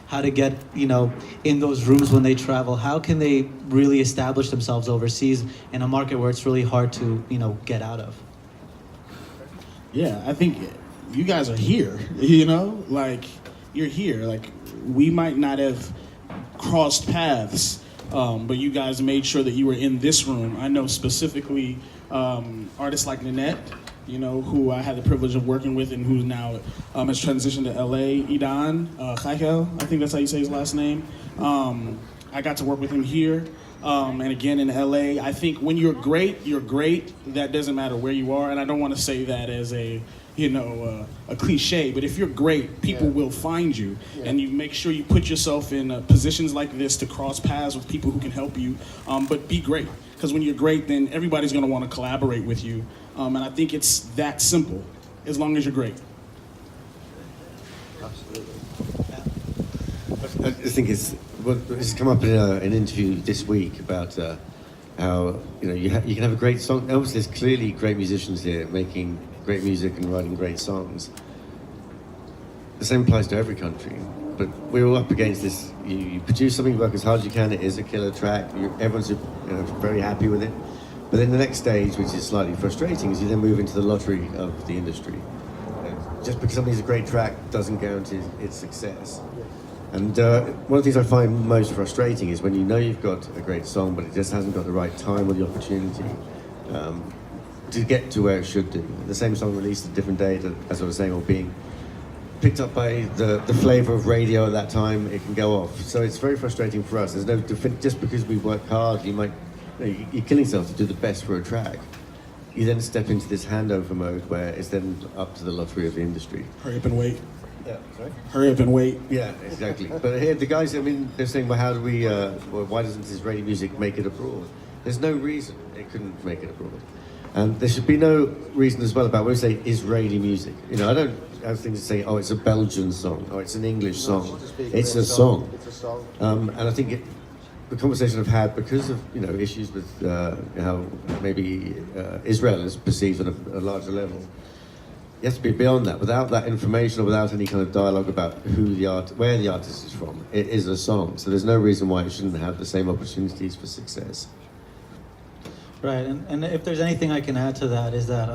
how to get, in those rooms when they travel. How can they really establish themselves overseas in a market where it's really hard to, get out of? Yeah, I think you guys are here, like you're here. Like we might not have crossed paths, but you guys made sure that you were in this room. I know specifically artists like Nanette, who I had the privilege of working with and who now has transitioned to LA, Idan Chaikel, I think that's how you say his last name. I got to work with him here, and again in LA. I think when you're great, you're great. That doesn't matter where you are, and I don't want to say that as a cliche, but if you're great, people will find you, and you make sure you put yourself in positions like this to cross paths with people who can help you, but be great, because when you're great, then everybody's going to want to collaborate with you, and I think it's that simple, as long as you're great. Absolutely. I think it's come up in an interview this week about how you can have a great song. Obviously, there's clearly great musicians here making great music and writing great songs. The same applies to every country, but we're all up against this. You produce something, work as hard as you can. It is a killer track. Everyone's very happy with it. But then the next stage, which is slightly frustrating, is you then move into the lottery of the industry. Just because something's a great track doesn't guarantee its success. And one of the things I find most frustrating is when you've got a great song, but it just hasn't got the right time or the opportunity to get to where it should do. The same song released a different day, as I was saying, or being picked up by the flavor of radio at that time, it can go off. So it's very frustrating for us. There's no just because we work hard, you're killing yourself to do the best for a track. You then step into this handover mode where it's then up to the lottery of the industry. Hurry up and wait. Yeah, sorry? Hurry up and wait. Yeah, exactly. But here, the guys, they're saying, well, how do we, why doesn't this radio music make it abroad? There's no reason it couldn't make it abroad. And there should be no reason as well about when we say Israeli music. I don't have things to say, oh, it's a Belgian song, or it's an English song. It's a song. It's a song. And I think the conversation I've had, because of issues with how maybe Israel is perceived on a larger level, you have to be beyond that. Without that information, or without any kind of dialogue about where the artist is from, it is a song. So there's no reason why it shouldn't have the same opportunities for success. Right, and if there's anything I can add to that is that,